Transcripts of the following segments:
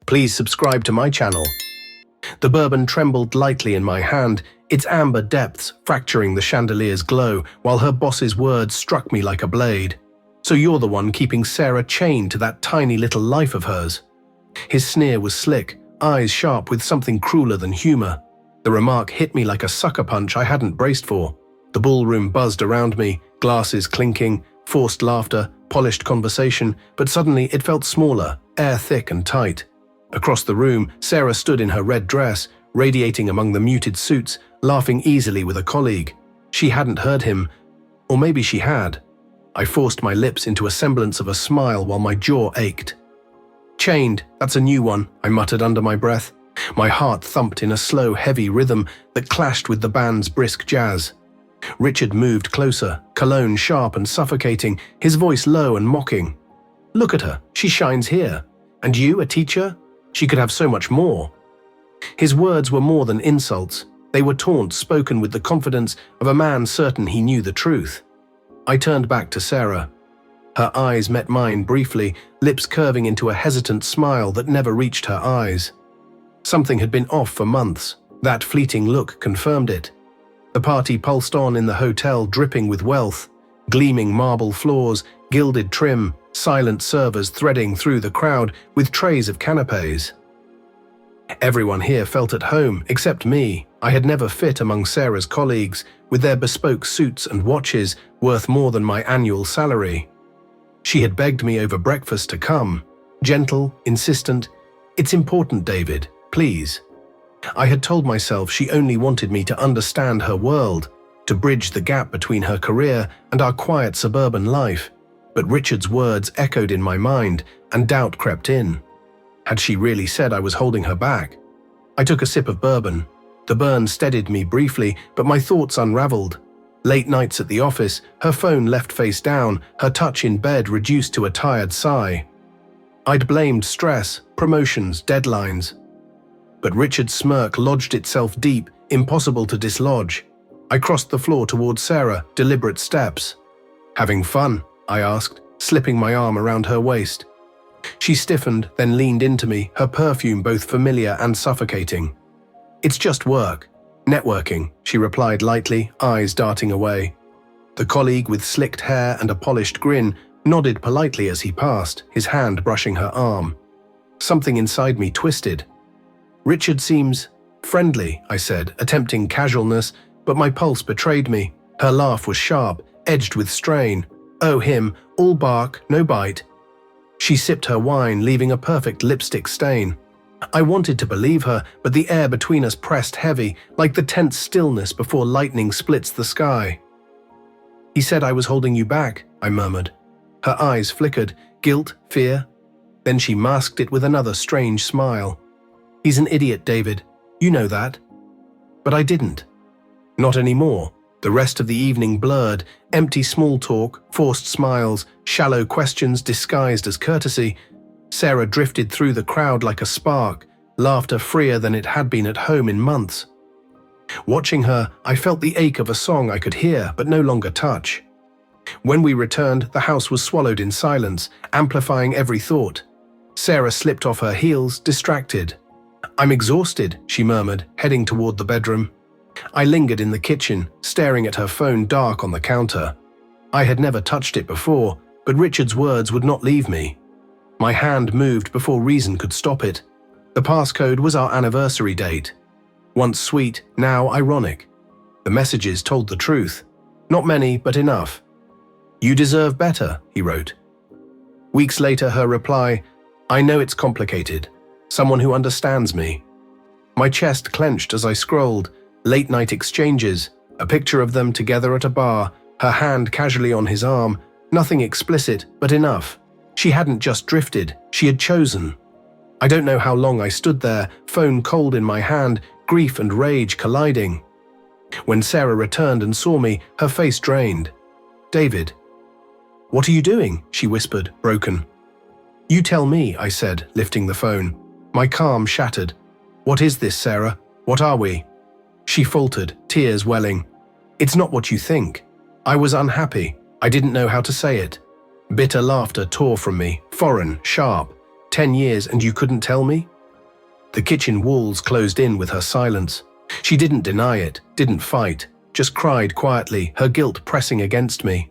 Please subscribe to my channel. The bourbon trembled lightly in my hand, its amber depths fracturing the chandelier's glow, while her boss's words struck me like a blade. So you're the one keeping Sarah chained to that tiny little life of hers. His sneer was slick, eyes sharp with something crueler than humor. The remark hit me like a sucker punch I hadn't braced for. The ballroom buzzed around me, glasses clinking, forced laughter, polished conversation, but suddenly it felt smaller, air thick and tight. Across the room, Sarah stood in her red dress, radiating among the muted suits, laughing easily with a colleague. She hadn't heard him, or maybe she had. I forced my lips into a semblance of a smile while my jaw ached. "Chained, that's a new one," I muttered under my breath. My heart thumped in a slow, heavy rhythm that clashed with the band's brisk jazz. Richard moved closer, cologne sharp and suffocating, his voice low and mocking. "Look at her, she shines here. And you, a teacher? She could have so much more." His words were more than insults. They were taunts spoken with the confidence of a man certain he knew the truth. I turned back to Sarah. Her eyes met mine briefly, lips curving into a hesitant smile that never reached her eyes. Something had been off for months. That fleeting look confirmed it. The party pulsed on in the hotel, dripping with wealth. Gleaming marble floors, gilded trim, silent servers threading through the crowd with trays of canapes. Everyone here felt at home, except me. I had never fit among Sarah's colleagues, with their bespoke suits and watches worth more than my annual salary. She had begged me over breakfast to come, gentle, insistent. "It's important, David, please." I had told myself she only wanted me to understand her world, to bridge the gap between her career and our quiet suburban life. But Richard's words echoed in my mind, and doubt crept in. Had she really said I was holding her back? I took a sip of bourbon. The burn steadied me briefly, but my thoughts unraveled. Late nights at the office, her phone left face down, her touch in bed reduced to a tired sigh. I'd blamed stress, promotions, deadlines. But Richard's smirk lodged itself deep, impossible to dislodge. I crossed the floor towards Sarah, deliberate steps. "Having fun?" I asked, slipping my arm around her waist. She stiffened, then leaned into me, her perfume both familiar and suffocating. "It's just work. Networking," she replied lightly, eyes darting away. The colleague with slicked hair and a polished grin nodded politely as he passed, his hand brushing her arm. Something inside me twisted. "Richard seems friendly," I said, attempting casualness, but my pulse betrayed me. Her laugh was sharp, edged with strain. "Oh, him, all bark, no bite." She sipped her wine, leaving a perfect lipstick stain. I wanted to believe her, but the air between us pressed heavy, like the tense stillness before lightning splits the sky. "He said I was holding you back," I murmured. Her eyes flickered, guilt, fear. Then she masked it with another strange smile. "He's an idiot, David. You know that." But I didn't. Not anymore. The rest of the evening blurred, empty small talk, forced smiles, shallow questions disguised as courtesy. Sarah drifted through the crowd like a spark, laughter freer than it had been at home in months. Watching her, I felt the ache of a song I could hear but no longer touch. When we returned, the house was swallowed in silence, amplifying every thought. Sarah slipped off her heels, distracted. "I'm exhausted," she murmured, heading toward the bedroom. I lingered in the kitchen, staring at her phone dark on the counter. I had never touched it before, but Richard's words would not leave me. My hand moved before reason could stop it. The passcode was our anniversary date. Once sweet, now ironic. The messages told the truth. Not many, but enough. "You deserve better," he wrote. Weeks later, her reply, "I know it's complicated. Someone who understands me." My chest clenched as I scrolled. Late-night exchanges, a picture of them together at a bar, her hand casually on his arm, nothing explicit, but enough. She hadn't just drifted, she had chosen. I don't know how long I stood there, phone cold in my hand, grief and rage colliding. When Sarah returned and saw me, her face drained. "David." "What are you doing?" she whispered, broken. "You tell me," I said, lifting the phone. My calm shattered. "What is this, Sarah? What are we?" She faltered, tears welling. "It's not what you think. I was unhappy. I didn't know how to say it." Bitter laughter tore from me, foreign, sharp. 10 years and you couldn't tell me? The kitchen walls closed in with her silence. She didn't deny it, didn't fight, just cried quietly, her guilt pressing against me.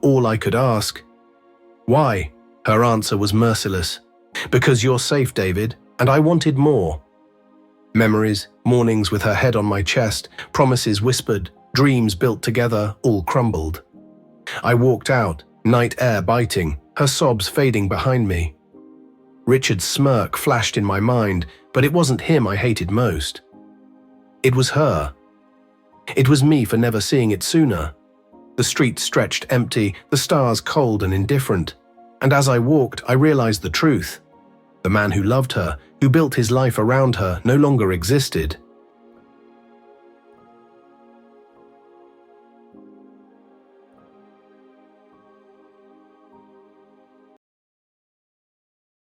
All I could ask, "Why?" Her answer was merciless. "Because you're safe, David, and I wanted more." Memories, mornings with her head on my chest, promises whispered, dreams built together, all crumbled. I walked out, night air biting, her sobs fading behind me. Richard's smirk flashed in my mind, but it wasn't him I hated most. It was her. It was me for never seeing it sooner. The street stretched empty, the stars cold and indifferent. And as I walked, I realized the truth. The man who loved her, who built his life around her, no longer existed.